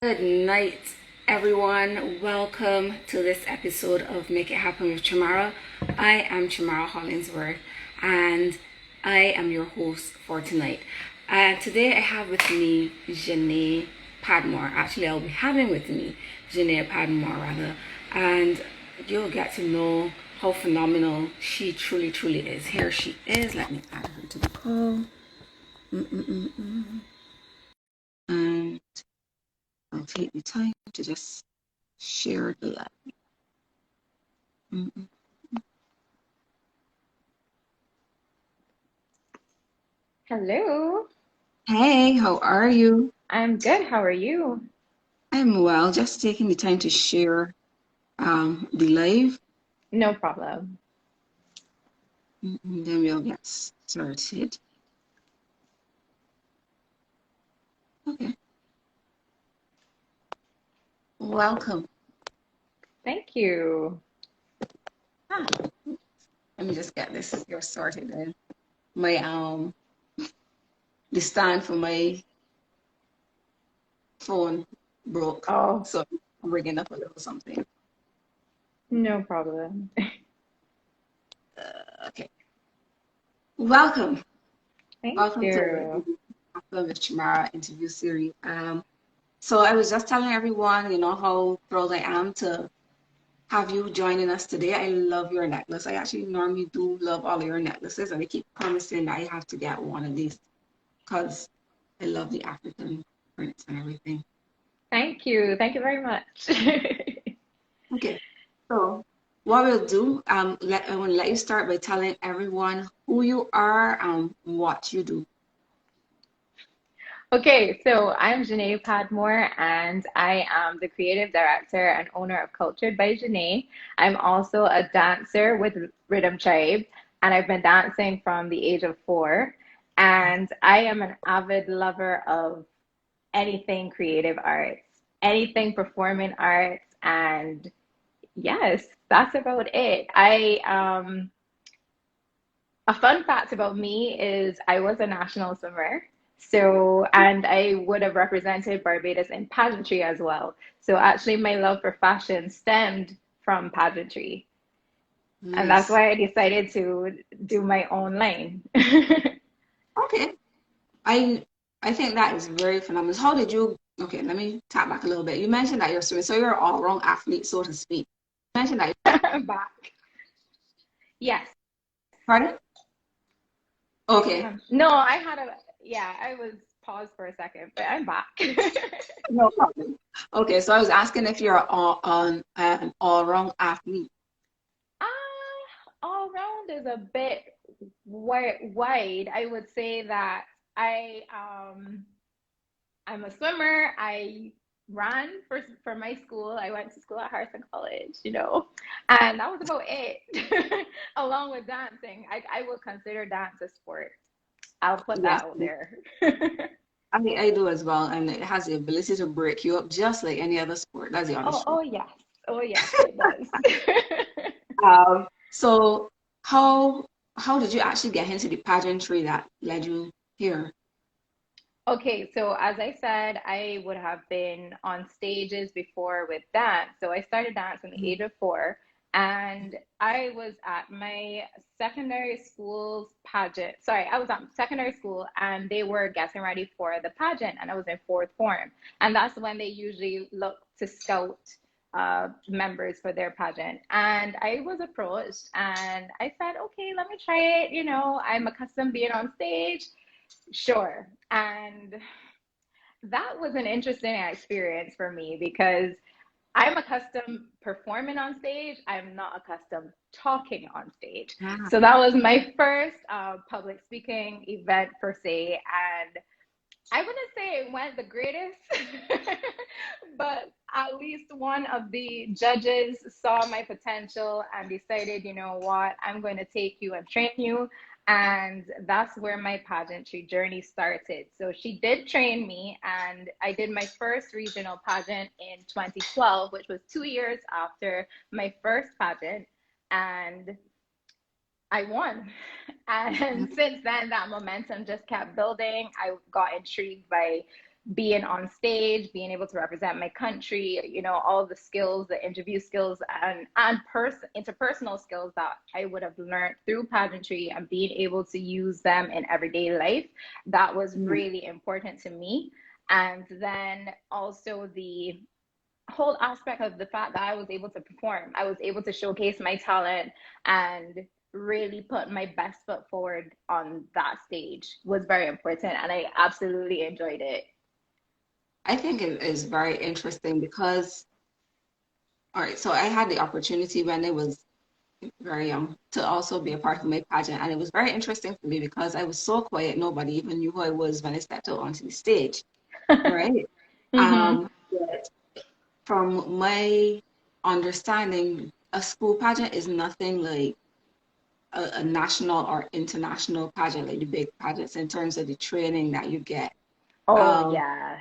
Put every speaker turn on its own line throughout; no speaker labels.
Good night, everyone. Welcome to this episode of Make It Happen with Chamara. I am Chamara Hollingsworth, and I am your host for tonight. And today I have with me Zhane Padmore. Actually, I'll be having with me Zhane Padmore, rather, and you'll get to know how phenomenal she truly is. Here she is. Let me add her to the call. And I'll take the time to just share the live. Mm-mm.
Hello,
Hey, how are you?
I'm good. How are you?
I'm well, just taking the time to share the live.
No problem.
Then we'll get started. Okay, welcome.
Thank you.
Ah, let me just get this here sorted. My the stand for my phone broke,
Oh,
so I'm rigging up a little something.
no problem.
Okay, welcome,
Thank
welcome to
you.
the After with Chamara interview series. So I was just telling everyone, how thrilled I am to have you joining us today. I love your necklace. I actually normally do love all of your necklaces, and I keep promising that I have to get one of these because I love the African prints and everything.
Thank you. Thank you very much.
Okay, so what we'll do, I want to let you start by telling everyone who you are and what you do.
Okay, so I'm Zhane Padmore, and I am the creative director and owner of Cultured by Zhane. I'm also a dancer with Rhythm Tribe, and I've been dancing from the age of 4. And I am an avid lover of anything creative arts, anything performing arts, and yes, that's about it. A fun fact about me is I was a national swimmer. So, and I would have represented Barbados in pageantry as well. So, actually, my love for fashion stemmed from pageantry. And that's
Nice.
why I decided to do my own lane.
Okay. I I think that is very phenomenal. How did you? Okay, let me tap back a little bit. You mentioned that you're swimming, so you're an all-round athlete, so to speak. You mentioned that.
I'm back. Yes,
Pardon?
I
Okay,
am. No, yeah, I was paused for a second, but I'm back.
no problem. Okay, so I was asking if you're an all-round athlete.
All round is a bit wide. I would say that I I'm a swimmer. I ran for my school. I went to school at Harrison College, and that was about it. Along with dancing, I would consider dance a sport. I'll put
Yes,
that out there.
I do as well, and it has the ability to break you up just like any other sport. That's the
Oh,
honest truth.
oh yes. Oh yes, it does.
So how did you actually get into the pageantry that led you here?
Okay, so as I said, I would have been on stages before with dance. So I started dance from the age of 4, and I was at my secondary school's pageant. Sorry, I was at secondary school, and they were getting ready for the pageant, and I was in fourth form. And that's when they usually look to scout members for their pageant. And I was approached, and I said, okay, let me try it. I'm accustomed being on stage. Sure. And that was an interesting experience for me because I'm accustomed performing on stage. I'm not accustomed talking on stage.
Ah,
So that was my first public speaking event per se. And I wouldn't say it went the greatest, but at least one of the judges saw my potential and decided, you know what, I'm going to take you and train you. And that's where my pageantry journey started. So she did train me, and I did my first regional pageant in 2012, which was 2 years after my first pageant. And I won. And since then, that momentum just kept building. I got intrigued by being on stage, being able to represent my country, all the skills, the interview skills and interpersonal skills that I would have learned through pageantry and being able to use them in everyday life. That was
Mm.
really important to me. And then also the whole aspect of the fact that I was able to perform, I was able to showcase my talent and really put my best foot forward on that stage was very important. And I absolutely enjoyed it.
I think it is very interesting because, all right, so I had the opportunity when I was very young to also be a part of my pageant, and it was very interesting for me because I was so quiet, nobody even knew who I was when I stepped out onto the stage, right?
Mm-hmm.
But from my understanding, a school pageant is nothing like a national or international pageant, like the big pageants in terms of the training that you get.
Oh,
Um,
yeah.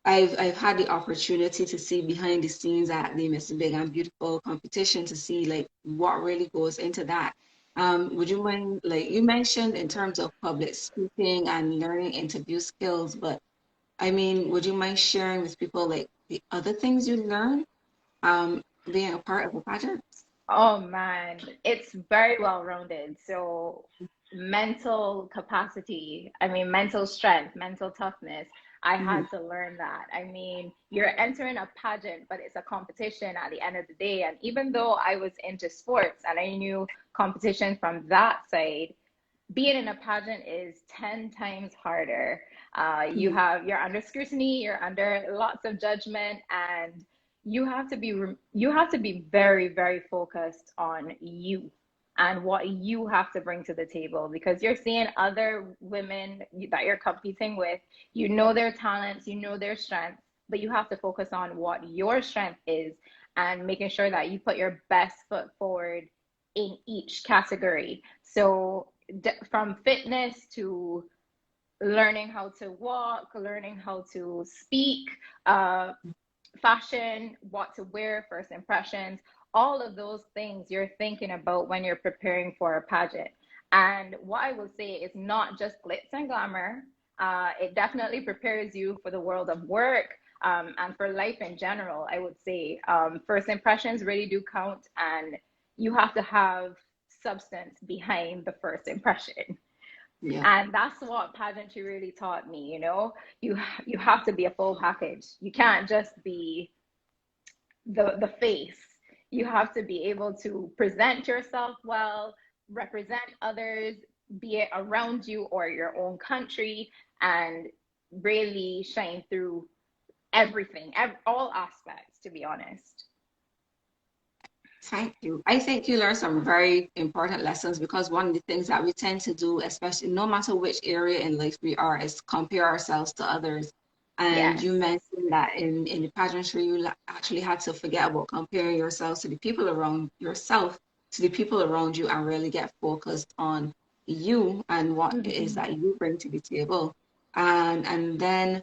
I've had the opportunity to see behind the scenes at the Miss Big and Beautiful competition to see like what really goes into that. Would you mind, like you mentioned in terms of public speaking and learning interview skills, but I mean, would you mind sharing with people like the other things you learn being a part of a pageant?
Oh man, it's very well rounded. So, mental capacity, I mean, mental strength, mental toughness. I
Mhm.
had to learn that. I mean, you're entering a pageant, but it's a competition at the end of the day. And even though I was into sports and I knew competition from that side, being in a pageant is 10 times harder.
Mhm.
You're under scrutiny, you're under lots of judgment, and you have to be very, very focused on you and what you have to bring to the table, because you're seeing other women that you're competing with. You know their talents, you know their strengths, but you have to focus on what your strength is and making sure that you put your best foot forward in each category. So from fitness to learning how to walk, learning how to speak, uh, fashion, what to wear, first impressions, all of those things you're thinking about when you're preparing for a pageant. And what I will say is not just glitz and glamour. It definitely prepares you for the world of work, and for life in general. I would say first impressions really do count, and you have to have substance behind the first impression.
Yeah.
And that's what pageantry really taught me. You you have to be a full package. You can't just be the face. You have to be able to present yourself well, represent others, be it around you or your own country, and really shine through everything, all aspects, to be honest.
Thank you. I think you learned some very important lessons because one of the things that we tend to do, especially no matter which area in life we are, is compare ourselves to others. And
Yes.
you mentioned that in the pageantry, you actually had to forget about comparing yourselves to the people around yourself, to the people around you, and really get focused on you and what it is
Mm-hmm.
that you bring to the table. And then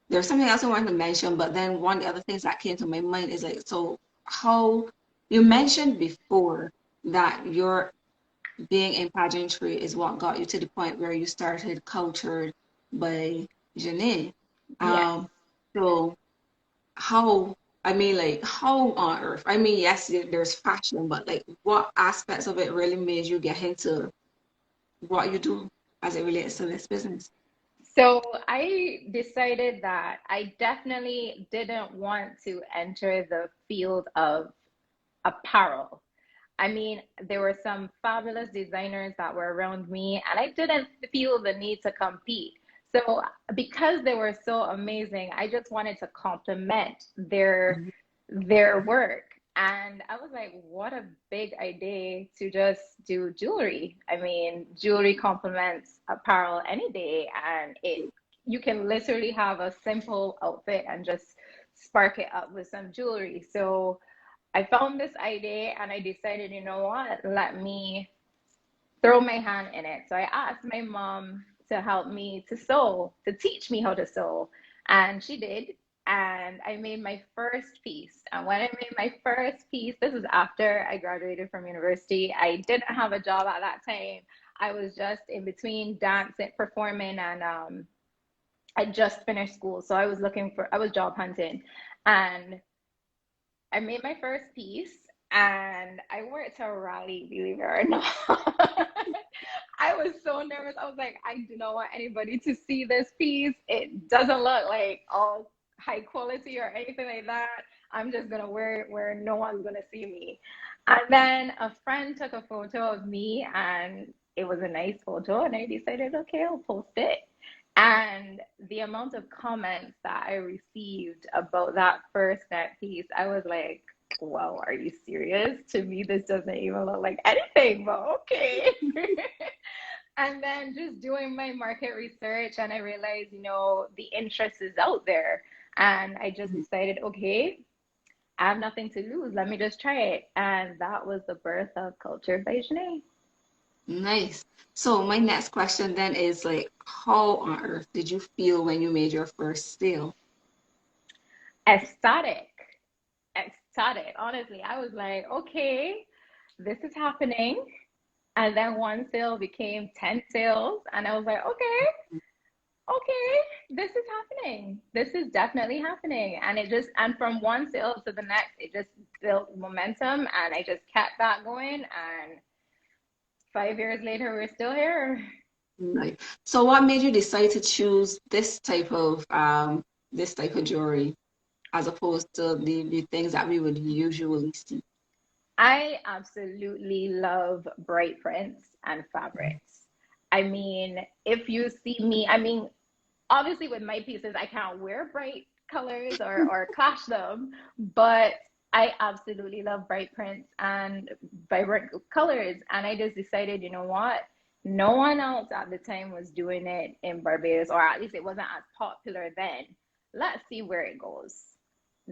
there's something else I wanted to mention, but then one of the other things that came to my mind is like, so how you mentioned before that your being in pageantry is what got you to the point where you started Cultured by Zhane.
Yes.
Um, so how, I mean, like, how on earth? I mean, yes, there's fashion, but like, what aspects of it really made you get into what you do as it relates to this business?
So I decided that I definitely didn't want to enter the field of apparel. I mean, there were some fabulous designers that were around me, and I didn't feel the need to compete. So, because they were so amazing, I just wanted to compliment their work. And I was like, what a big idea to just do jewelry. I mean, jewelry complements apparel any day, and it you can literally have a simple outfit and just spark it up with some jewelry. So I found this idea and I decided, you know what, let me throw my hand in it. So I asked my mom to help me to sew, to teach me how to sew. And she did. And I made my first piece. And when I made my first piece, this was after I graduated from university. I didn't have a job at that time. I was just in between dancing, performing, I just finished school, so I was job hunting, and I made my first piece, and I wore it to a rally, believe it or not. I was so nervous. I was like, I do not want anybody to see this piece. It doesn't look like all high quality or anything like that. I'm just gonna wear it where no one's gonna see me. And then a friend took a photo of me, and it was a nice photo, and I decided, okay, I'll post it. And the amount of comments that I received about that first net piece, I was like, wow, are you serious? To me, this doesn't even look like anything, but okay. And then just doing my market research, and I realized, the interest is out there. And I just decided, okay, I have nothing to lose. Let me just try it. And that was the birth of Culture by Zhane.
Nice. So my next question then is like, how on earth did you feel when you made your first sale?
Ecstatic. Ecstatic. Honestly, I was like, okay, this is happening. And then one sale became 10 sales. And I was like, okay, this is happening. This is definitely happening. And from one sale to the next, it just built momentum. And I just kept that going. And 5 years later, we're still here.
Right. So what made you decide to choose this type of jewelry as opposed to the things that we would usually see?
I absolutely love bright prints and fabrics. I mean, if you see me, I mean, obviously with my pieces, I can't wear bright colors or clash them, but I absolutely love bright prints and vibrant colors. And I just decided, you know what? No one else at the time was doing it in Barbados, or at least it wasn't as popular then. Let's see where it goes.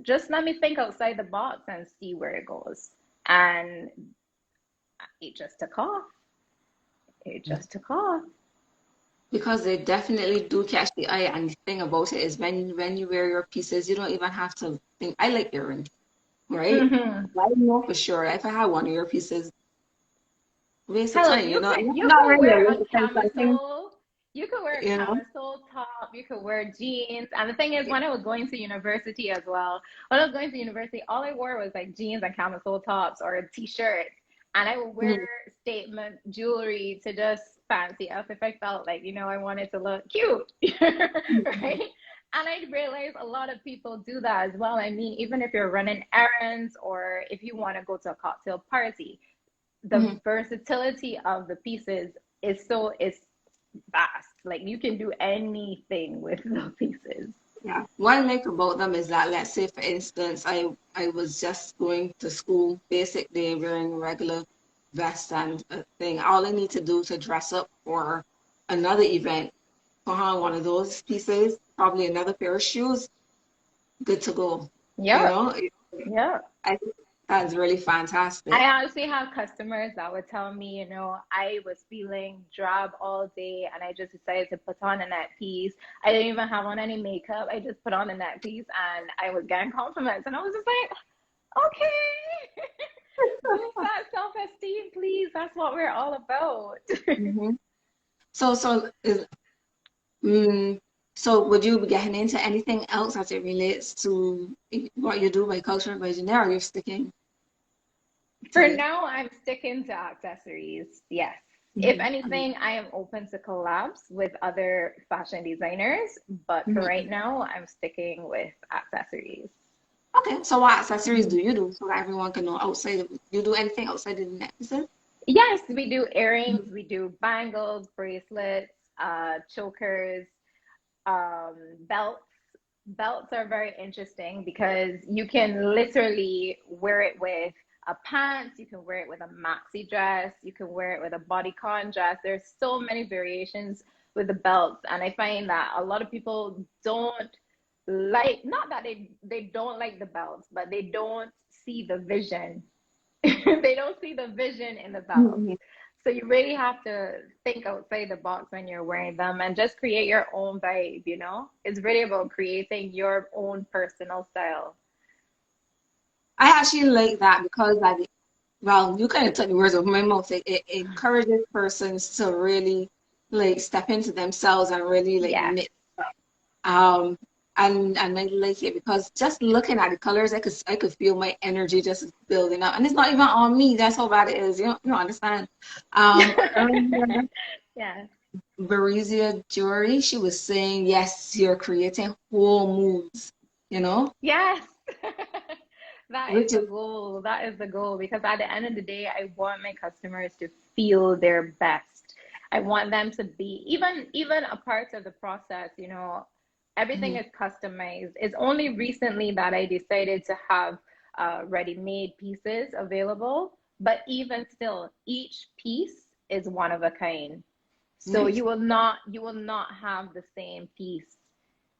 Just let me think outside the box and see where it goes. And it just took off. It just took off.
Because they definitely do catch the eye, and the thing about it is when you wear your pieces, you don't even have to think. I like earrings, right?
Hmm.
I know for sure if I had one of your pieces, waste of
Hello,
time,
you could you
not
could
really
wear
a
a
waste of time, something,
camisole. You could wear a
you know.
camisole top. You could wear jeans. And the thing is, when I was going to university as well, when I was going to university, all I wore was like jeans and camisole tops or a t-shirt. And I would wear
Mhm.
statement jewelry to just fancy up if I felt like, I wanted to look cute, right? And I realized a lot of people do that as well. I mean, even if you're running errands or if you want to go to a cocktail party, the
Mhm.
versatility of the pieces is vast. Like you can do anything with the pieces.
Yeah. What I like about them is that, let's say, for instance, I was just going to school, basic day, wearing regular vest and a thing. All I need to do to dress up for another event, put on one of those pieces, probably another pair of shoes, good to go. You
Yep.
know,
Yep.
I think that's really fantastic.
I honestly have customers that would tell me, I was feeling drab all day and I just decided to put on a net piece. I didn't even have on any makeup. I just put on a net piece and I was getting compliments. And I was just like, okay, boost that self-esteem, please. That's what we're all about.
Hmm. So mm, so would you be getting into anything else as it relates to what you do by culture by genre, or you're sticking to
For
this?
now, I'm sticking to accessories. Yes. If
Mhm.
anything, I am open to collabs with other fashion designers, but for right
Mhm.
now, I'm sticking with accessories.
Okay, so what accessories do you do so that everyone can know outside of you do anything outside of the necklaces?
Yes, we do earrings, we do bangles, bracelets, chokers, belts. Belts are very interesting because you can literally wear it with a pants, you can wear it with a maxi dress, you can wear it with a bodycon dress. There's so many variations with the belts, and I find that a lot of people don't like, not that they don't like the belts, but they don't see the vision. They don't see the vision in the belts.
Mhm.
So you really have to think outside the box when you're wearing them and just create your own vibe. It's really about creating your own personal style.
I actually like that because well, you kind of took the words out of my mouth. It encourages persons to really like step into themselves and really like
Yes.
mix up. Um, and I like it because just looking at the colors, I could feel my energy just building up. And it's not even on me. That's how bad it is. You don't understand. Earlier,
Yeah.
Barizia Jury, she was saying, yes, you're creating whole moods, you know,
Yes. That is
which
the
is
goal. That is the goal because at the end of the day, I want my customers to feel their best. I want them to be even a part of the process, everything
mm,
is customized. It's only recently that I decided to have ready-made pieces available, but even still, each piece is one of a kind. So
nice.
you will not have the same piece.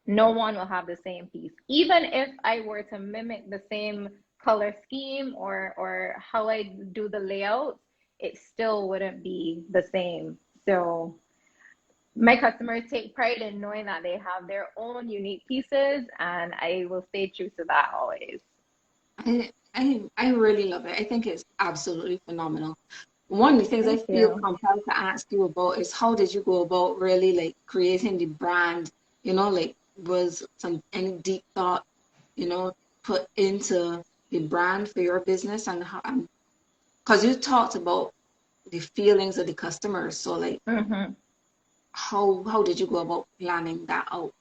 No one will have the same piece. Even if I were to mimic the same color scheme or how I do the layout, it still wouldn't be the same. So my customers take pride in knowing that they have their own unique pieces, and I will stay true to that always.
I really love it. I think it's absolutely phenomenal. One of the things I
Thank
feel
you.
compelled to ask you about is how did you go about really like creating the brand? Like was some any deep thought, you know, put into the brand for your business and how, because you talked about the feelings of the customers. So like
Mhm.
how did you go about planning that out?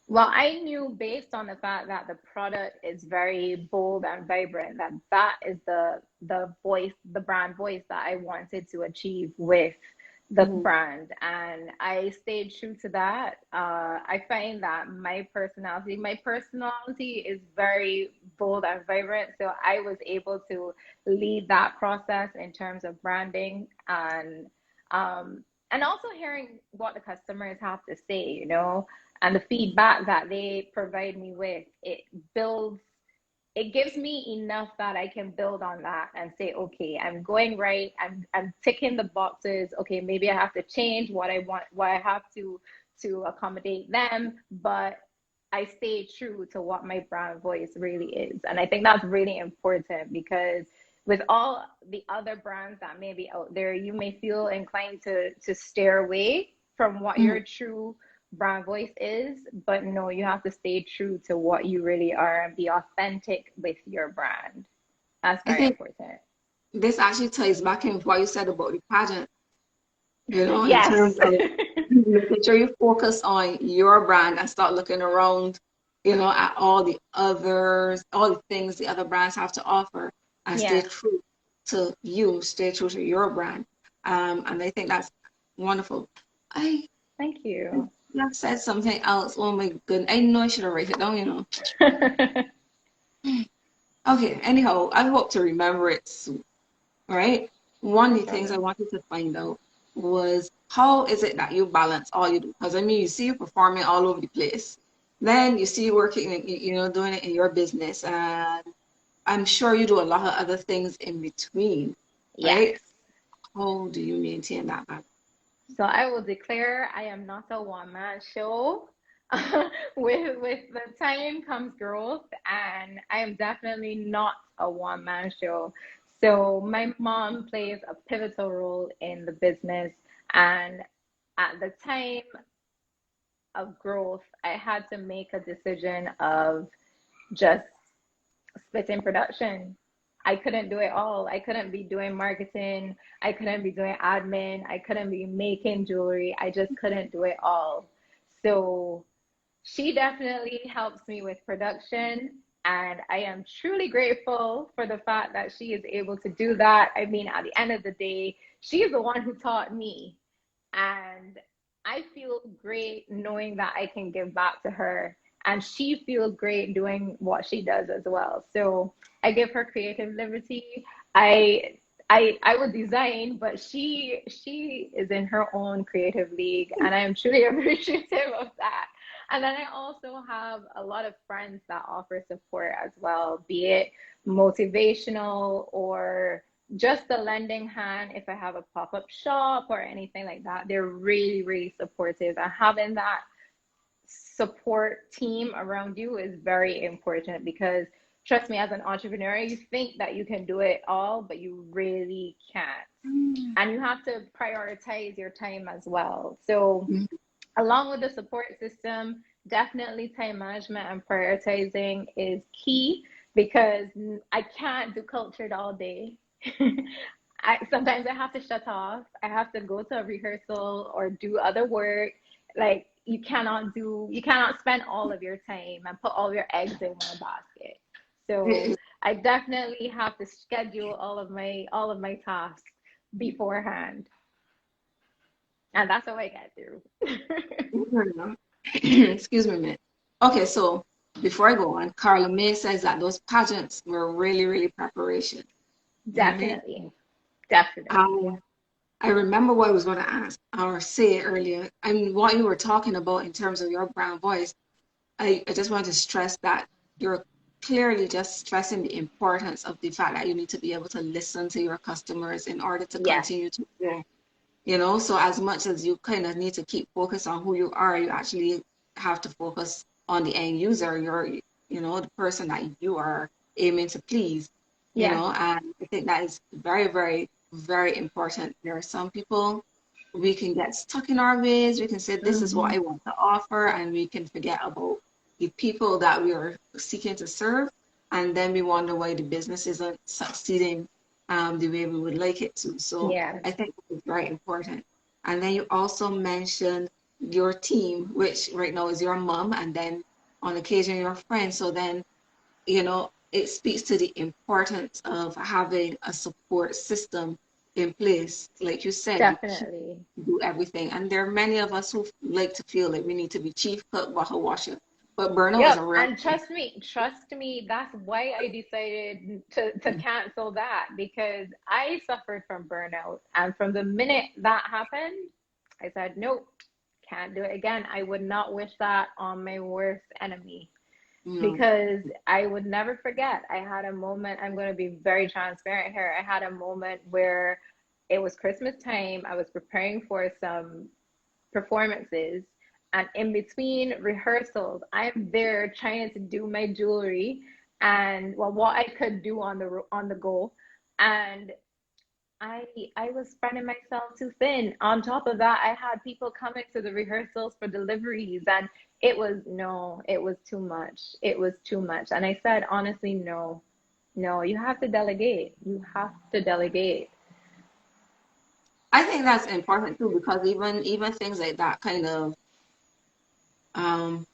Well, I knew based on the fact that the product is very bold and vibrant that that is the voice, the brand voice that I wanted to achieve with the
Mm,
brand, and I stayed true to that. I find that my personality is very bold and vibrant, so I was able to lead that process in terms of branding um, and also hearing what the customers have to say, and the feedback that they provide me with, builds it gives me enough that I can build on that and say, okay, I'm going right. I'm ticking the boxes. Okay, maybe I have to change what I want, what I have to accommodate them, but I stay true to what my brand voice really is. And I think that's really important because with all the other brands that may be out there, you may feel inclined to steer away from what
mm.
your true brand voice is, but no, you have to stay true to what you really are and be authentic with your brand. That's
I
very
think
important.
this actually ties back in what you said about the pageant, in terms
Yes.
of making sure you focus on your brand and start looking around, at all the others, all the things the other brands have to offer and stay
Yes.
true to you, stay true to your brand. And I think that's wonderful. I,
Thank
I
you.
just said something else. Oh my goodness. I know I should have written it down. Okay, anyhow, I hope to remember it soon. All right. One
No
of the things I
problem.
wanted to find out was how is it that you balance all you do? Because I mean, you see you performing all over the place. Then you see you working, doing it in your business. And I'm sure you do a lot of other things in between,
Yes.
right? How do you maintain that balance?
So I will declare I am not a one-man show. With the time comes growth, and I am definitely not a one-man show. So my mom plays a pivotal role in the business, and at the time of growth, I had to make a decision of just splitting production. I couldn't do it all. I couldn't be doing marketing. I couldn't be doing admin. I couldn't be making jewelry. I just couldn't do it all. So she definitely helps me with production. And I am truly grateful for the fact that she is able to do that. I mean, at the end of the day, she is the one who taught me. And I feel great knowing that I can give back to her. And she feels great doing what she does as well. So I give her creative liberty. I I would design, but she is in her own creative league, and I am truly appreciative of that. And then I also have a lot of friends that offer support as well, be it motivational or just a lending hand if I have a pop-up shop or anything like that. They're really, really supportive. And having that support team around you is very important because trust me, as an entrepreneur, you think that you can do it all, but you really can't. And you have to prioritize your time as well. So
Mm,
along with the support system, Definitely time management and prioritizing is key because I can't do cultured all day. Sometimes I have to shut off. I have to go to a rehearsal or do other work. Like you cannot spend all of your time and put all your eggs in one basket. So I definitely have to schedule all of my tasks beforehand. And that's how I get through.
Excuse me a minute. Okay, so before I go on, Carla May says that those pageants were really, really preparation. All right.
Definitely. Definitely.
Um, I remember what I was going to ask or say earlier. I mean, what you were talking about in terms of your brown voice. I just want to stress that you're clearly just stressing the importance of the fact that you need to be able to listen to your customers in order to
Yes.
continue to grow. So as much as you kind of need to keep focus on who you are, you actually have to focus on the end user, the person that you are aiming to please,
Yes.
and I think that is very, very, very important. There are some people we can get stuck in our ways. We can say, this is what
Hmm.
I want to offer, and we can forget about the people that we are seeking to serve. And then we wonder why the business isn't succeeding the way we would like it to. So
Yes.
I think it's very important. And then you also mentioned your team, which right now is your mom, and then on occasion your friends. So then, it speaks to the importance of having a support system in place. Like you said, you can't
Definitely.
do everything. And there are many of us who like to feel like we need to be chief cook, bottle washer. But burnout is
Yep.
a real
And
thing.
trust me, that's why I decided to cancel that because I suffered from burnout. And from the minute that happened, I said, nope, can't do it again. I would not wish that on my worst enemy
No.
because I would never forget. I had a moment, I'm going to be very transparent here. I had a moment where it was Christmas time. I was preparing for some performances. And in between rehearsals, I'm there trying to do my jewelry and well, what I could do on the go. And I I was spreading myself too thin. On top of that, I had people coming to the rehearsals for deliveries, and it was no, it was too much. It was too much. And I said, honestly, no, no, you have to delegate. You have to delegate.
I think that's important too, because even things like that um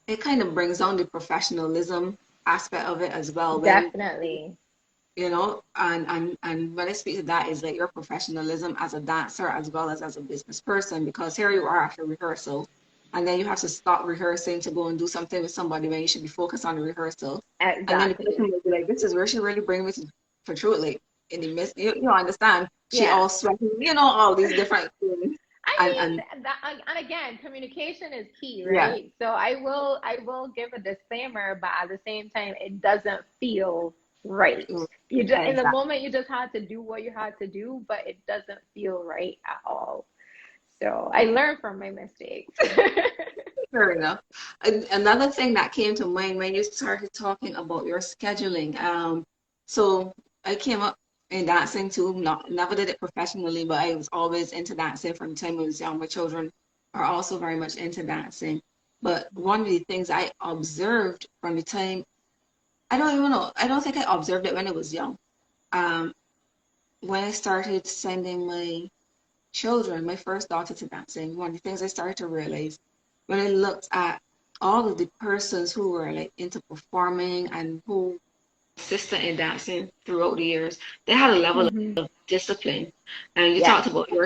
it kind of brings on the professionalism aspect of it as well. When
Definitely.
and when I speak to that is like your professionalism as a dancer as well as a business person, because here you are after rehearsal and then you have to stop rehearsing to go and do something with somebody when you should be focused on the rehearsal. And then the person
Exactly.
will be like, this is where she really bring me to for truth, like in the midst, you understand, she
Yeah.
all sweating, all these different things.
I
And
mean that, and again, communication is key,
yeah,
right? So I will give a disclaimer, but at the same time, it doesn't feel right. You just in the
exactly.
moment you just had to do what you had to do, but it doesn't feel right at all. So I learned from my mistakes.
Fair enough. Another thing that came to mind when you started talking about your scheduling. So I came up in dancing too. Not never did it professionally, but I was always into dancing from the time I was young. My children are also very much into dancing. But one of the things I observed from the time, I don't even know, I don't think I observed it when I was young. Um, when I started sending my children, my first daughter to dancing, one of the things I started to realize when I looked at all of the persons who were like into performing and who assistant in dancing throughout the years, they had a level
Hmm.
of discipline. And you
Yes,
talked about your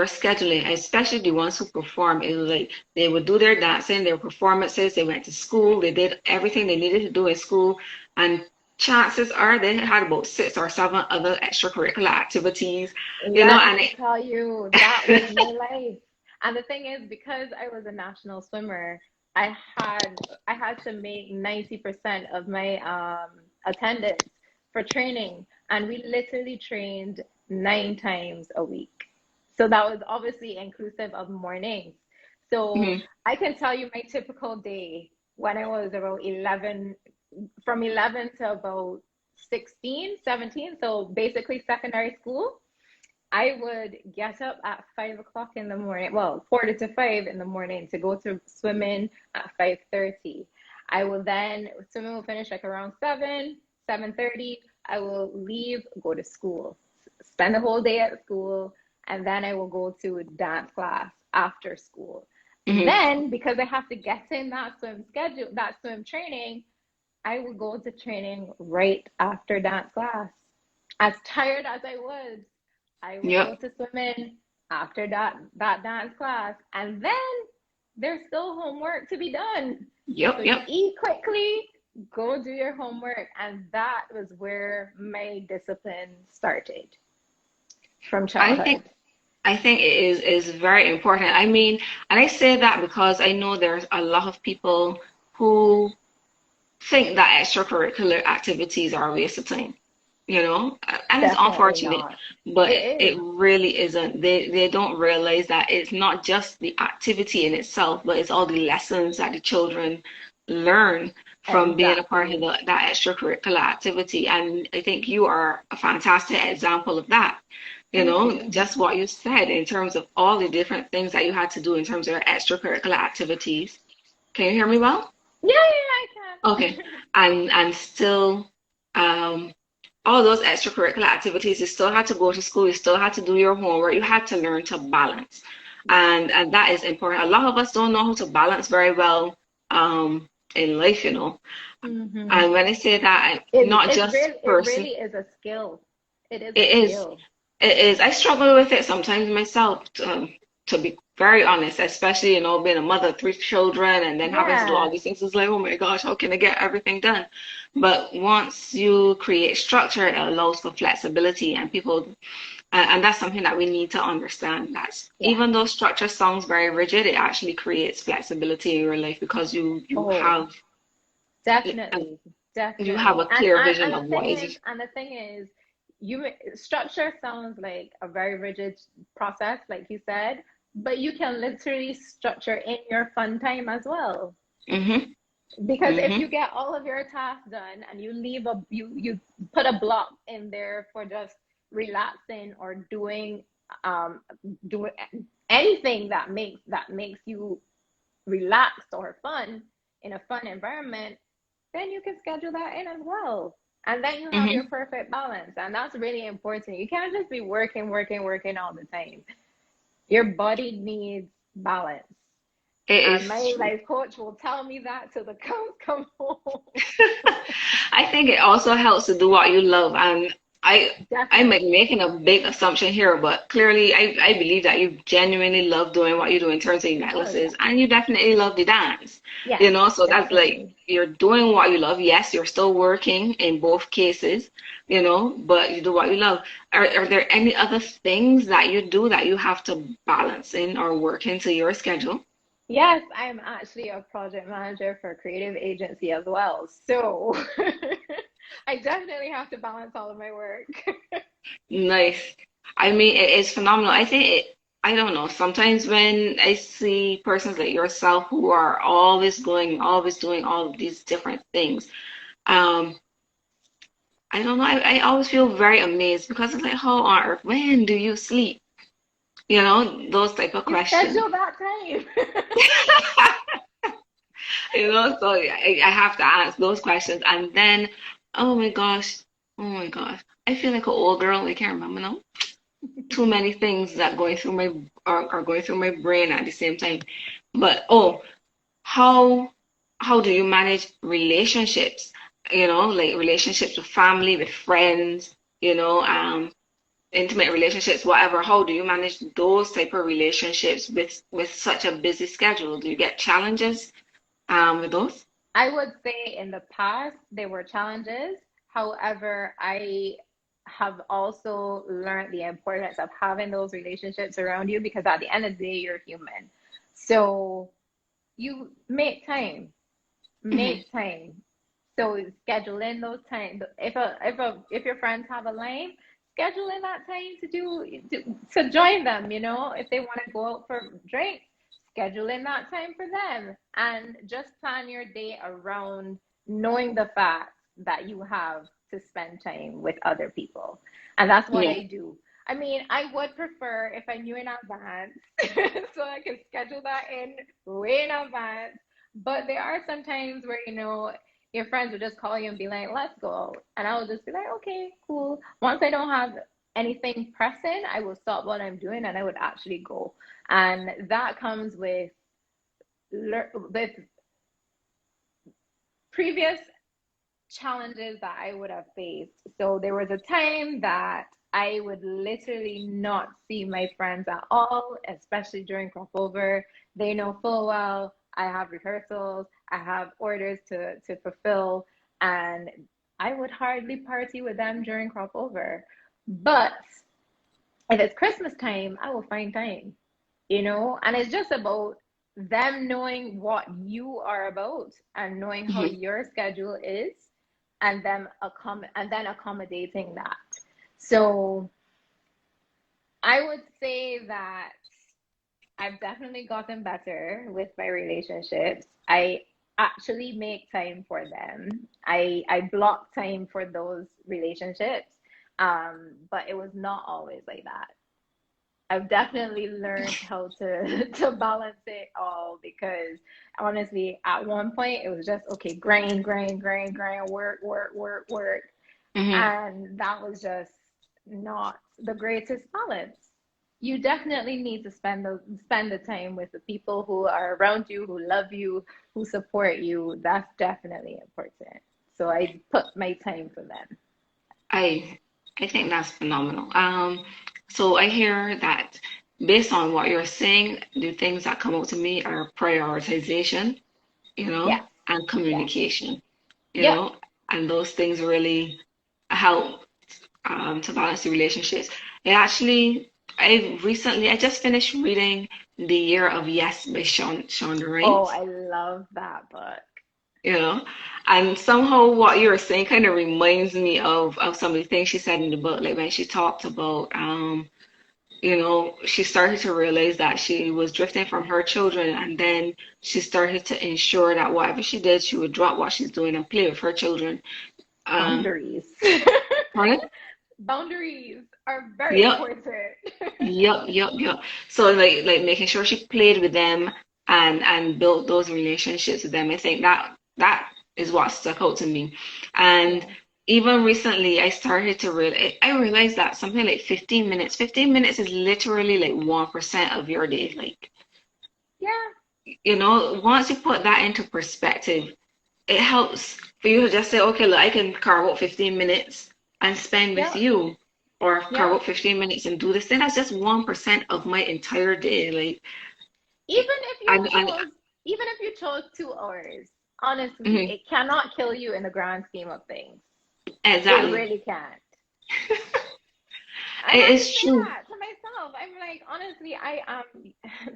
scheduling, especially the ones who perform. It was like they would do their dancing, their performances, they went to school, they did everything they needed to do in school, and chances are they had about 6 or 7 other extracurricular activities,
let
and
me tell you, that was my life. And the thing is, because I was a national swimmer, I I had to make 90% of my attendance for training. And we literally trained 9 times a week. So that was obviously inclusive of mornings. So
it,
I can tell you my typical day when I was about 11, from 11 to about 16, 17. So basically secondary school. I would get up at 5 o'clock in the morning, well, quarter to five in the morning to go to swimming at 5:30. I will then swimming will finish like around 7:30. I will leave, go to school, spend the whole day at school, and then I will go to dance class after school.
Mm-hmm.
Then, because I have to get in that swim schedule, that swim training, I will go to training right after dance class. As tired as I was, I will go
Yep.
to swimming after that dance class, and then there's still homework to be done.
Yep.
So you
Yep.
eat quickly, go do your homework, and that was where my discipline started from
I think
childhood.
I think it is very important. I mean, and I say that because I know there's a lot of people who think that extracurricular activities are a waste of time, and it's
Definitely
unfortunate,
not.
but
It
it
is.
really isn't. They don't realize that it's not just the activity in itself, but it's all the lessons that the children learn from being a part of
Exactly.
that extracurricular activity. And I think you are a fantastic example of that.
Thank you.
Just what you said in terms of all the different things that you had to do in terms of your extracurricular activities. Can you hear me well?
Yeah, yeah, I
Okay. And still, um, all those extracurricular activities, you still had to go to school, you still had to do your homework, you had to learn to balance.
Yes.
And that is important. A lot of us don't know how to balance very well in life, you know.
Hmm.
And when I say that,
It
not
it
just
really it
person,
really is a skill. It is
it
a
is.
skill.
It is. I struggle with it sometimes myself, to be very honest, especially, being a mother of three children and then having to do all
Yeah.
these things. It's like, oh my gosh, how can I get everything done? But once you create structure, it allows for flexibility and people, and that's something that we need to understand. That
Yes.
even though structure sounds very rigid, it actually creates flexibility in your life because
Oh,
uh,
definitely.
you have
Definitely.
a clear vision
And the
of what
thing
is.
is, structure sounds like a very rigid process, like you said, but you can literally structure in your fun time as well.
Mm-hmm.
Because if
Mm-hmm.
you get all of your tasks done and you put a block in there for just relaxing or um doing anything that makes you relaxed or fun in a fun environment, then you can schedule that in as well. And then you have your
Mm-hmm.
perfect balance. And that's really important. You can't just be working, working, working all the time. Your body needs balance.
It
And my
is.
life coach will tell me that till the cows come home.
I think it also helps to do what you love, and I I'm like
Definitely.
making a big assumption here, but clearly I believe that you genuinely love doing what you do in terms of your
Oh,
necklaces,
yeah.
and you definitely love the dance,
Yes,
so that's like
definitely.
you're doing what you love. Yes, you're still working in both cases, but you do what you love. Are there any other things that you do that you have to balance in or work into your schedule?
Yes, I'm actually a project manager for a creative agency as well. So I definitely have to balance all of my work.
Nice. I mean, it is phenomenal. I don't know, sometimes when I see persons like yourself who are always going, always doing all of these different things, um, I don't know, I always feel very amazed because it's like, how on earth, when do you sleep? Those type of
You
questions.
schedule that time.
So I have to ask those questions. And then, oh my gosh, oh my gosh, I feel like an old girl. I can't remember now. Too many things that going through my are going through my brain at the same time. But how how do you manage relationships? Like relationships with family, with friends, intimate relationships, whatever. How do you manage those type of relationships with such a busy schedule? Do you get challenges with those?
I would say in the past there were challenges. However, I have also learned the importance of having those relationships around you because at the end of the day, you're human. So you
Hmm.
make time. So schedule in those times. If your friends have a line, schedule in that time to join them. If they want to go out for drinks, schedule in that time for them, and just plan your day around knowing the fact that you have to spend time with other people. And that's what
Yeah.
I do. I mean, I would prefer if I knew in advance so I can schedule that in way in advance. But there are some times where, your friends will just call you and be like, let's go. And I will just be like, okay, cool. Once I don't have anything pressing, I will stop what I'm doing and I would actually go. And that comes with previous challenges that I would have faced. So there was a time that I would literally not see my friends at all, especially during crossover. They know full well I have rehearsals, I have orders to fulfill, and I would hardly party with them during crossover. But if it's Christmas time, I will find time, and it's just about them knowing what you are about and knowing how
Mhm.
your schedule is and then accommodating that. So I would say that I've definitely gotten better with my relationships. I actually make time for them. I block time for those relationships. But it was not always like that. I've definitely learned how to to balance it all because honestly, at one point it was just okay, grind, grind, grind, grind, work, work, work, work,
Mhm.
and that was just not the greatest balance. You definitely need to spend the time with the people who are around you, who love you, who support you. That's definitely important. So I put my time for them.
I I think that's phenomenal. So I hear that based on what you're saying, the things that come out to me are prioritization,
Yes,
and
yes,
communication, you
yep.
know, and those things really help to balance the relationships. I just finished reading The Year of Yes by Shonda
Oh,
Rhimes,
I love that book.
you know, and somehow what you were saying kind of reminds me of some of the things she said in the book, like when she talked about she started to realize that she was drifting from her children, and then she started to ensure that whatever she did, she would drop what she's doing and play with her children. Um,
Boundaries.
Pardon?
Boundaries are very
Yep,
important.
yep. So like making sure she played with them and built those relationships with them. I think that is what stuck out to me. And
Yeah.
even recently, I realized that something like 15 minutes is literally like 1% of your day. Like,
Yeah.
once you put that into perspective, it helps for you to just say, okay, look, I can carve out 15 minutes and spend with
Yeah.
you, or carve
Yeah.
out 15 minutes and do this thing. That's just 1% of my entire day. Like,
Even if you
and
chose, even if you chose 2 hours, honestly,
mhm,
it cannot kill you in the grand scheme of things. It
exactly.
really can't.
It
And I
is
say
true.
that to myself. I'm like, honestly,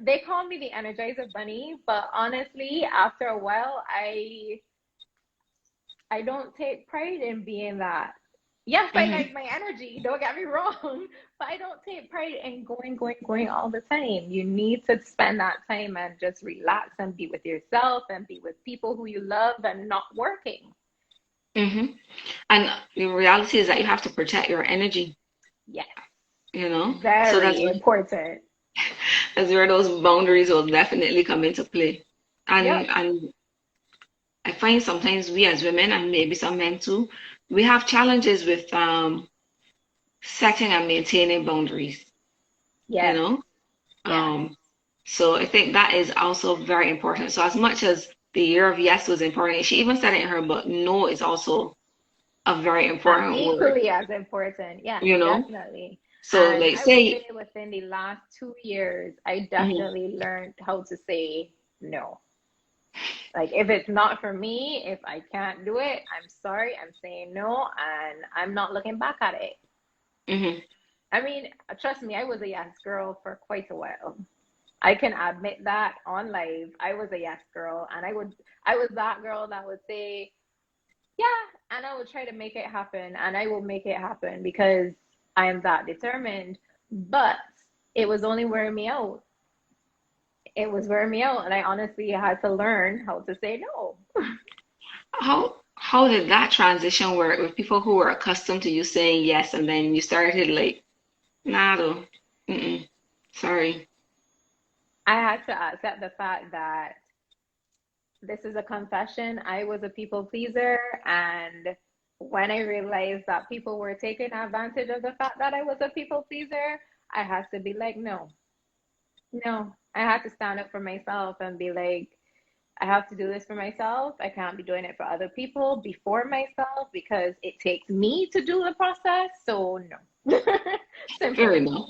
they call me the Energizer Bunny, but honestly, after a while, I don't take pride in being that. Yes, I
Hmm.
like my energy, don't get me wrong, but I don't take pride in going, going, going all the time. You need to spend that time and just relax and be with yourself and be with people who you love and not working.
Hmm. And the reality is that you have to protect your energy,
Yes,
so
very important.
that's where those boundaries will definitely come into play.
Yep,
And I find sometimes we as women, and maybe some men too, we have challenges with setting and maintaining boundaries, you
yes,
know?
yes.
Um, so I think that is also very important. So as much as the year of yes was important, she even said it in her book, no is also a very important word,
Equally as important. Yes,
you know?
definitely.
So
And
like
I would say
say,
within the last 2 years, I
mhm,
definitely learned how to say no. Like if it's not for me, if I can't do it, I'm sorry, I'm saying no, and I'm not looking back at it.
mhm.
I mean, trust me, I was a yes girl for quite a while. I can admit that on live. I was a yes girl, and I was that girl that would say, yeah, and I would try to make it happen, and I will make it happen because I am that determined. But it was only wearing me out. It was wearing me out, and I honestly had to learn how to say no.
How did that transition work with people who were accustomed to you saying yes, and then you started like Nada. Mm-mm. Sorry.
I had to accept the fact that this is a confession. I was a people pleaser, and when I realized that people were taking advantage of the fact that I was a people pleaser, I had to be like, no, no. I had to stand up for myself and be like, I have to do this for myself. I can't be doing it for other people before myself because it takes me to do the process. So no.
Fair
Simple.
enough.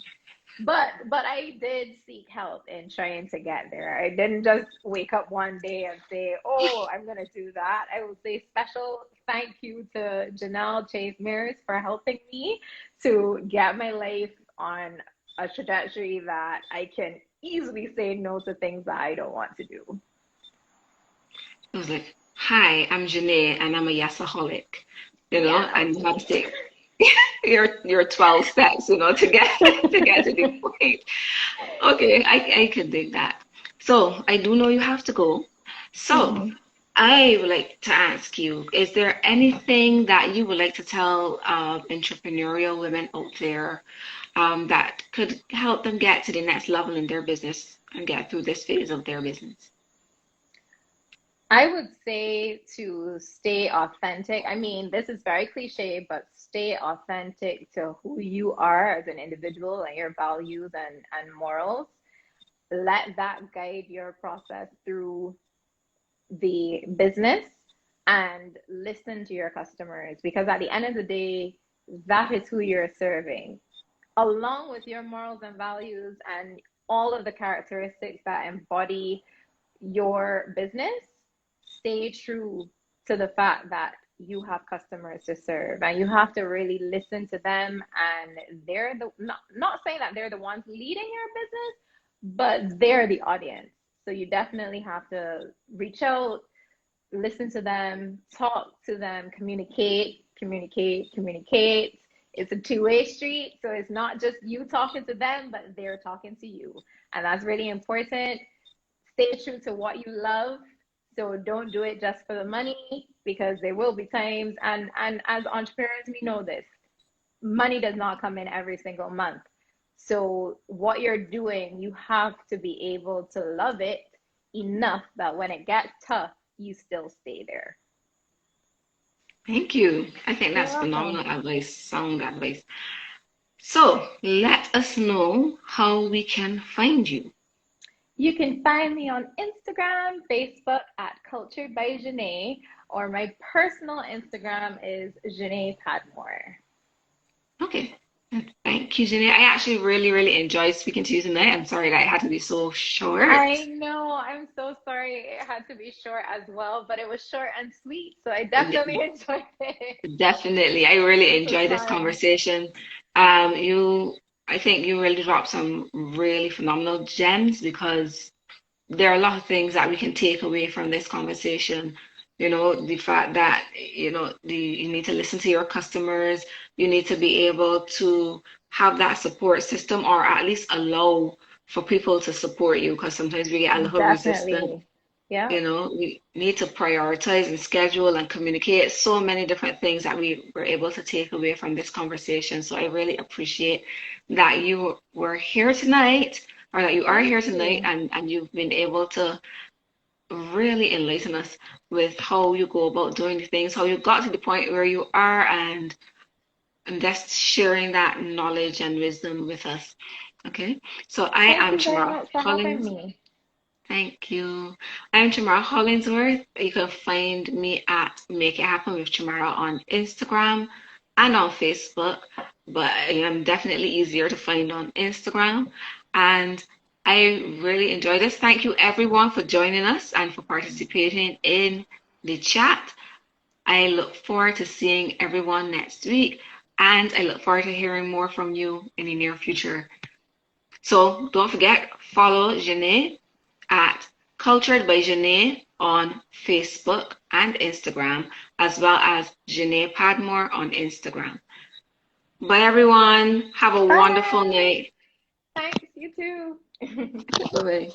But I did seek help in trying to get there. I didn't just wake up one day and say, "Oh, I'm gonna do that." I will say special thank you to Janelle Chase Mears for helping me to get my life on a trajectory that I can easily say no to things that I don't want to do.
I was like, "Hi, I'm Janae, and I'm a yesaholic."
Yeah,
And
that's
you have
me.
to take your 12 steps, to get to get to the point. Okay, I could dig that. So I do know you have to go. So
Mhm.
I would like to ask you, is there anything that you would like to tell entrepreneurial women out there that could help them get to the next level in their business and get through this phase of their business?
I would say to stay authentic. I mean, this is very cliche, but stay authentic to who you are as an individual and your values and morals. Let that guide your process through the business and listen to your customers because at the end of the day, that is who you're serving, along with your morals and values and all of the characteristics that embody your business. Stay true to the fact that you have customers to serve and you have to really listen to them, and they're the not saying that they're the ones leading your business, but they're the audience. So you definitely have to reach out, listen to them, talk to them, communicate, communicate, communicate. It's a two-way street. So it's not just you talking to them, but they're talking to you. And that's really important. Stay true to what you love. So don't do it just for the money because there will be times, and as entrepreneurs, we know this. Money does not come in every single month. So what you're doing, you have to be able to love it enough that when it gets tough, you still stay there.
Thank you. I think
You're
that's
welcome.
phenomenal advice, sound advice. So let us know how we can find you.
You can find me on Instagram, Facebook at Cultured by Zhane, or my personal Instagram is Zhane Padmore.
Okay. Thank you, Jenny. I actually really, really enjoyed speaking to you tonight. I'm sorry that it had to be so
I
short.
know, I'm so sorry it had to be short as well, but it was short and sweet, so I
D-
definitely enjoyed it.
Definitely. I really
It was
enjoyed this
fun.
conversation. I think you really dropped some really phenomenal gems because there are a lot of things that we can take away from this conversation. The fact that, you need to listen to your customers, you need to be able to have that support system or at least allow for people to support you because sometimes we get a little resistant.
Definitely. Yeah.
We need to prioritize and schedule and communicate so many different things that we were able to take away from this conversation. So I really appreciate that you were here tonight, or that you are
Thank
here tonight,
you.
and you've been able to really enlighten us with how you go about doing the things, how you got to the point where you are, and just sharing that knowledge and wisdom with us. Okay, so I
Thank
am
you very
Tamara
much for having
Collins.
me.
Thank you. I'm Tamara Hollingsworth. You can find me at Make It Happen with Tamara on Instagram and on Facebook, but I am definitely easier to find on Instagram. And I really enjoyed this. Thank you, everyone, for joining us and for participating in the chat. I look forward to seeing everyone next week, and I look forward to hearing more from you in the near future. So don't forget, follow Janae at Cultured by Janae on Facebook and Instagram, as well as Janae Padmore on Instagram. Bye, everyone. Have a wonderful
Bye.
night.
Thanks, you too.
Bye bye.